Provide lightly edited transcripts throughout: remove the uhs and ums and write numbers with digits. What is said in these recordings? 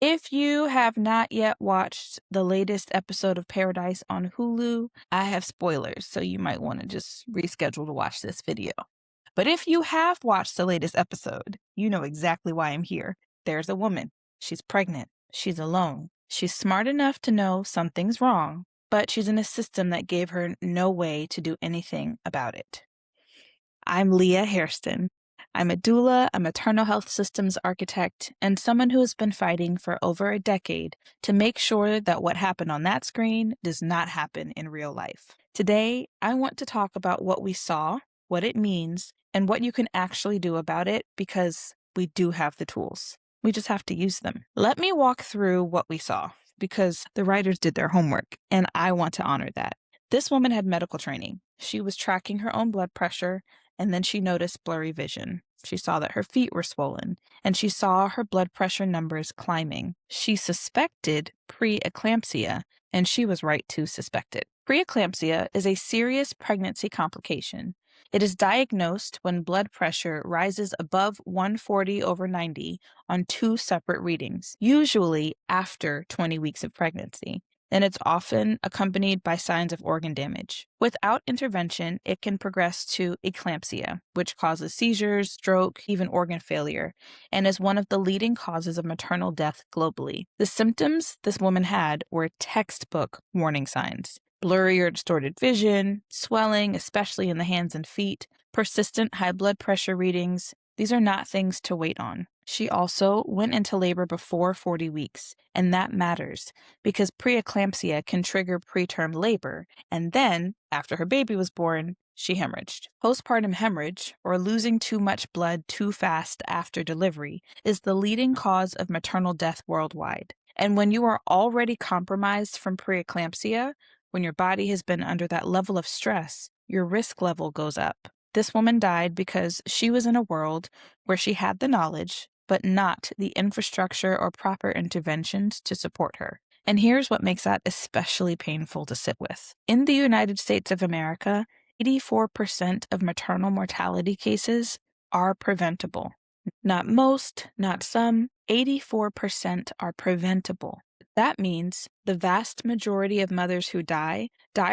If you have not yet watched the latest episode of Paradise on Hulu, I have spoilers, so you might want to just reschedule to watch this video. But if you have watched the latest episode, you know exactly why I'm here. There's a woman. She's pregnant. She's alone. She's smart enough to know something's wrong, but she's in a system that gave her no way to do anything about it. I'm Leah Hairston. I'm a doula, a maternal health systems architect, and someone who has been fighting for over a decade to make sure that what happened on that screen does not happen in real life. Today, I want to talk about what we saw, what it means, and what you can actually do about it because we do have the tools. We just have to use them. Let me walk through what we saw because the writers did their homework, and I want to honor that. This woman had medical training. She was tracking her own blood pressure, and then she noticed blurry vision. She saw that her feet were swollen, and she saw her blood pressure numbers climbing. She suspected preeclampsia, and she was right to suspect it. Preeclampsia is a serious pregnancy complication. It is diagnosed when blood pressure rises above 140/90 on two separate readings, usually after 20 weeks of pregnancy, and it's often accompanied by signs of organ damage. Without intervention, it can progress to eclampsia, which causes seizures, stroke, even organ failure, and is one of the leading causes of maternal death globally. The symptoms this woman had were textbook warning signs: blurry or distorted vision, swelling, especially in the hands and feet, persistent high blood pressure readings. These are not things to wait on. She also went into labor before 40 weeks, and that matters because preeclampsia can trigger preterm labor, and then, after her baby was born, she hemorrhaged. Postpartum hemorrhage, or losing too much blood too fast after delivery, is the leading cause of maternal death worldwide. And when you are already compromised from preeclampsia, when your body has been under that level of stress, your risk level goes up. This woman died because she was in a world where she had the knowledge, but not the infrastructure or proper interventions to support her. And here's what makes that especially painful to sit with. In the United States of America, 84% of maternal mortality cases are preventable. Not most, not some, 84% are preventable. That means the vast majority of mothers who die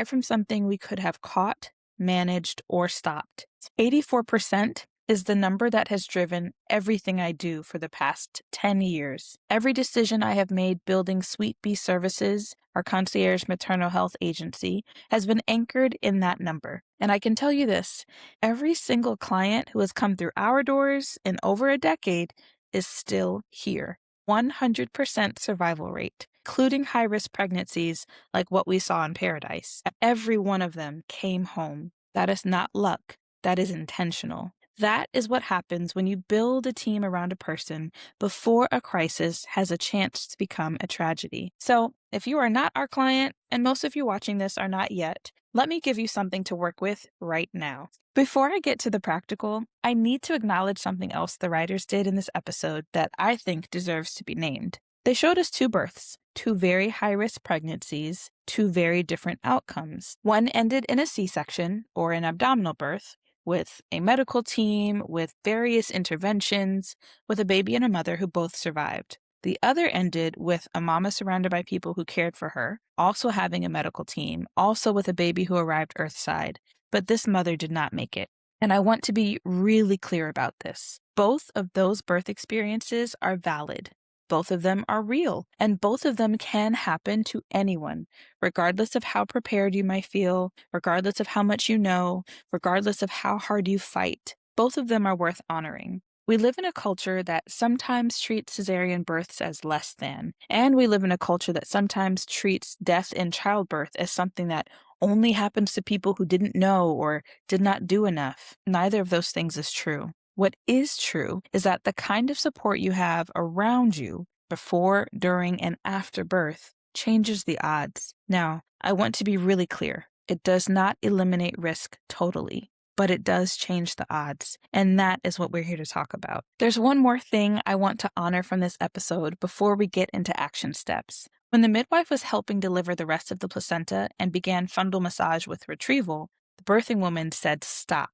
from something we could have caught, managed, or stopped. 84% is the number that has driven everything I do for the past 10 years. Every decision I have made building Sweet Bee Services, our concierge maternal health agency, has been anchored in that number. And I can tell you this, every single client who has come through our doors in over a decade is still here. 100% survival rate, including high-risk pregnancies like what we saw in Paradise. Every one of them came home. That is not luck. That is intentional. That is what happens when you build a team around a person before a crisis has a chance to become a tragedy. So, if you are not our client, and most of you watching this are not yet, let me give you something to work with right now. Before I get to the practical, I need to acknowledge something else the writers did in this episode that I think deserves to be named. They showed us two births, two very high-risk pregnancies, two very different outcomes. One ended in a C-section or an abdominal birth, with a medical team, with various interventions, with a baby and a mother who both survived. The other ended with a mama surrounded by people who cared for her, also having a medical team, also with a baby who arrived earthside, but this mother did not make it. And I want to be really clear about this. Both of those birth experiences are valid. Both of them are real, and both of them can happen to anyone, regardless of how prepared you might feel, regardless of how much you know, regardless of how hard you fight. Both of them are worth honoring. We live in a culture that sometimes treats cesarean births as less than, and we live in a culture that sometimes treats death in childbirth as something that only happens to people who didn't know or did not do enough. Neither of those things is true. What is true is that the kind of support you have around you before, during, and after birth changes the odds. Now, I want to be really clear. It does not eliminate risk totally, but it does change the odds, and that is what we're here to talk about. There's one more thing I want to honor from this episode before we get into action steps. When the midwife was helping deliver the rest of the placenta and began fundal massage with retrieval, the birthing woman said stop.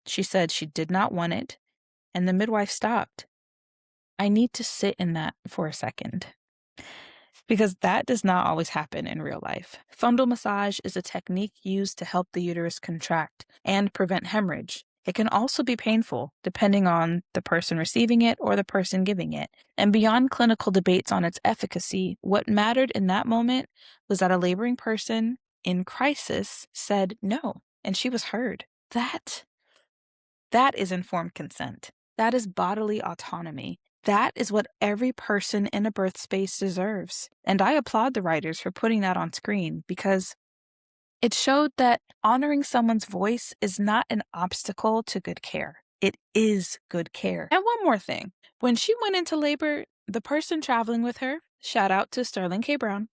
She said she did not want it, and the midwife stopped. I need to sit in that for a second, because that does not always happen in real life. Fundal massage is a technique used to help the uterus contract and prevent hemorrhage. It can also be painful, depending on the person receiving it or the person giving it. And beyond clinical debates on its efficacy, what mattered in that moment was that a laboring person in crisis said no, and she was heard. That is informed consent. That is bodily autonomy. That is what every person in a birth space deserves. And I applaud the writers for putting that on screen, because it showed that honoring someone's voice is not an obstacle to good care. It is good care. And one more thing. When she went into labor, the person traveling with her, shout out to Sterling K. Brown,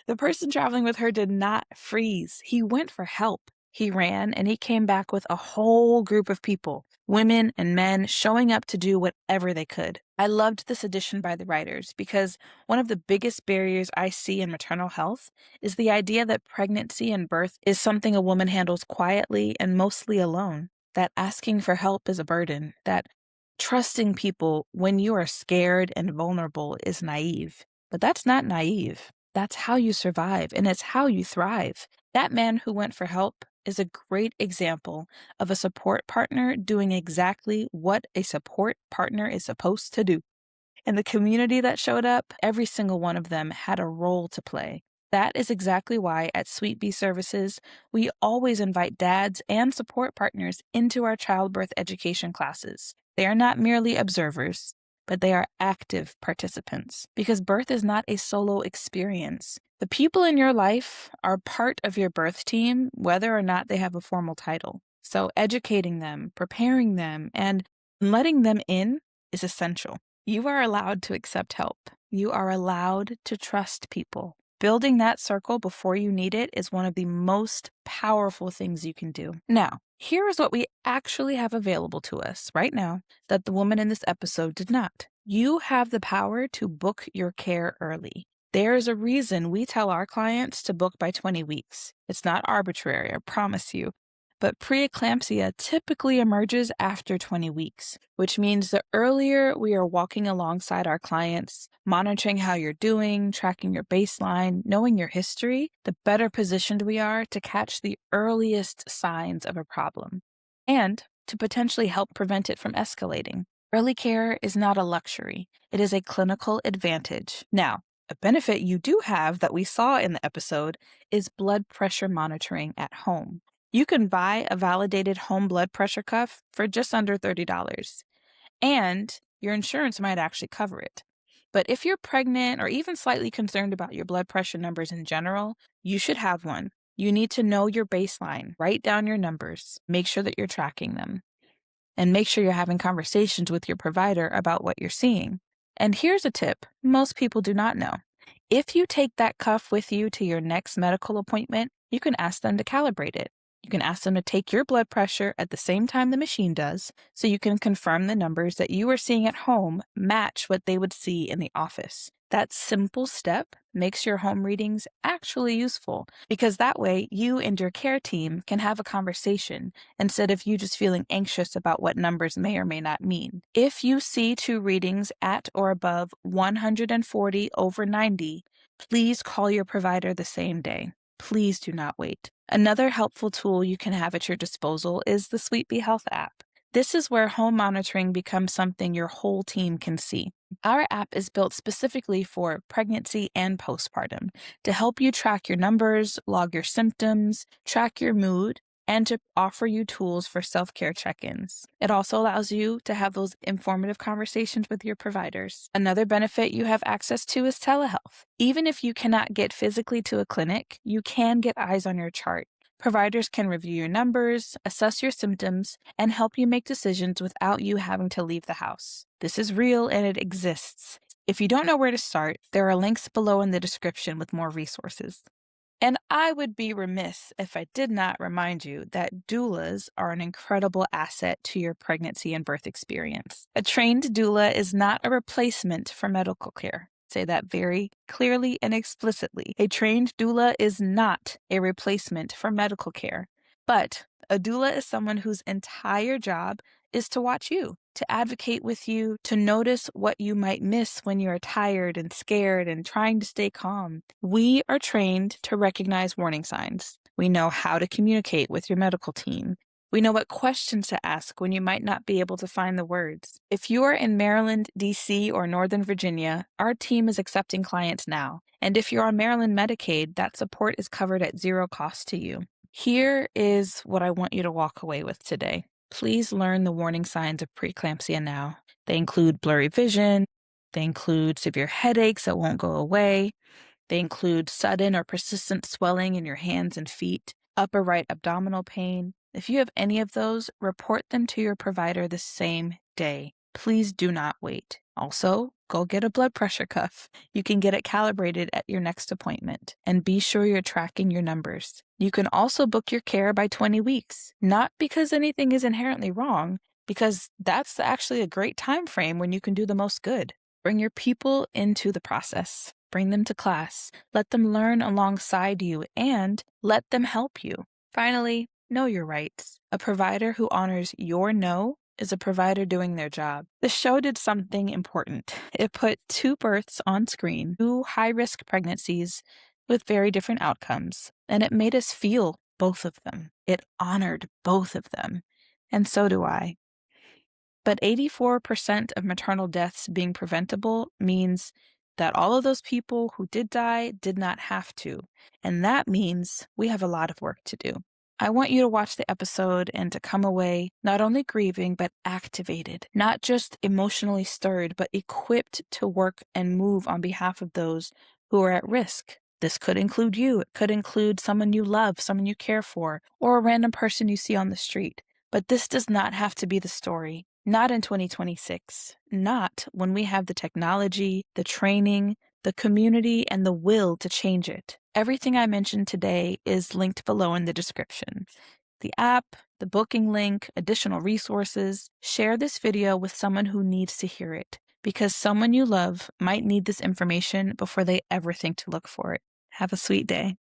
the person traveling with her did not freeze. He went for help. He ran, and he came back with a whole group of people, women and men, showing up to do whatever they could. I loved this addition by the writers, because one of the biggest barriers I see in maternal health is the idea that pregnancy and birth is something a woman handles quietly and mostly alone, that asking for help is a burden, that trusting people when you are scared and vulnerable is naive. But that's not naive. That's how you survive, and it's how you thrive. That man who went for help is a great example of a support partner doing exactly what a support partner is supposed to do. And the community that showed up, every single one of them had a role to play. That is exactly why at Sweet Bee Services, we always invite dads and support partners into our childbirth education classes. They are not merely observers, but they are active participants, because birth is not a solo experience. The people in your life are part of your birth team, whether or not they have a formal title. So educating them, preparing them, and letting them in is essential. You are allowed to accept help. You are allowed to trust people. Building that circle before you need it is one of the most powerful things you can do. Now, here is what we actually have available to us right now that the woman in this episode did not. You have the power to book your care early. There is a reason we tell our clients to book by 20 weeks. It's not arbitrary, I promise you. But preeclampsia typically emerges after 20 weeks, which means the earlier we are walking alongside our clients, monitoring how you're doing, tracking your baseline, knowing your history, the better positioned we are to catch the earliest signs of a problem and to potentially help prevent it from escalating. Early care is not a luxury. It is a clinical advantage. Now, a benefit you do have that we saw in the episode is blood pressure monitoring at home. You can buy a validated home blood pressure cuff for just under $30, and your insurance might actually cover it. But if you're pregnant or even slightly concerned about your blood pressure numbers in general, you should have one. You need to know your baseline, write down your numbers, make sure that you're tracking them, and make sure you're having conversations with your provider about what you're seeing. And here's a tip most people do not know. If you take that cuff with you to your next medical appointment, you can ask them to calibrate it. You can ask them to take your blood pressure at the same time the machine does, so you can confirm the numbers that you are seeing at home match what they would see in the office. That simple step makes your home readings actually useful, because that way you and your care team can have a conversation instead of you just feeling anxious about what numbers may or may not mean. If you see two readings at or above 140 over 90, please call your provider the same day. Please do not wait. Another helpful tool you can have at your disposal is the Sweet Bee Health app. This is where home monitoring becomes something your whole team can see. Our app is built specifically for pregnancy and postpartum to help you track your numbers, log your symptoms, track your mood, and to offer you tools for self-care check-ins. It also allows you to have those informative conversations with your providers. Another benefit you have access to is telehealth. Even if you cannot get physically to a clinic, you can get eyes on your chart. Providers can review your numbers, assess your symptoms, and help you make decisions without you having to leave the house. This is real and it exists. If you don't know where to start, there are links below in the description with more resources. And I would be remiss if I did not remind you that doulas are an incredible asset to your pregnancy and birth experience. A trained doula is not a replacement for medical care. Say that very clearly and explicitly. A trained doula is not a replacement for medical care, but a doula is someone whose entire job is to watch you, to advocate with you, to notice what you might miss when you're tired and scared and trying to stay calm. We are trained to recognize warning signs. We know how to communicate with your medical team. We know what questions to ask when you might not be able to find the words. If you are in Maryland, D.C., or Northern Virginia, our team is accepting clients now. And if you're on Maryland Medicaid, that support is covered at zero cost to you. Here is what I want you to walk away with today. Please learn the warning signs of preeclampsia now. They include blurry vision. They include severe headaches that won't go away. They include sudden or persistent swelling in your hands and feet, upper right abdominal pain. If you have any of those, report them to your provider the same day. Please do not wait. Also, go get a blood pressure cuff. You can get it calibrated at your next appointment. And be sure you're tracking your numbers. You can also book your care by 20 weeks, not because anything is inherently wrong, because that's actually a great time frame when you can do the most good. Bring your people into the process. Bring them to class. Let them learn alongside you and let them help you. Finally, know your rights. A provider who honors your no is a provider doing their job. The show did something important. It put 2 births on screen, 2 high-risk pregnancies with very different outcomes, and it made us feel both of them. It honored both of them, and so do I. But 84% of maternal deaths being preventable means that all of those people who did die did not have to, and that means we have a lot of work to do. I want you to watch the episode and to come away not only grieving, but activated, not just emotionally stirred, but equipped to work and move on behalf of those who are at risk. This could include you. It could include someone you love, someone you care for, or a random person you see on the street. But this does not have to be the story. Not in 2026. Not when we have the technology, the training, the community, and the will to change it. Everything I mentioned today is linked below in the description. The app, the booking link, additional resources. Share this video with someone who needs to hear it, because someone you love might need this information before they ever think to look for it. Have a sweet day.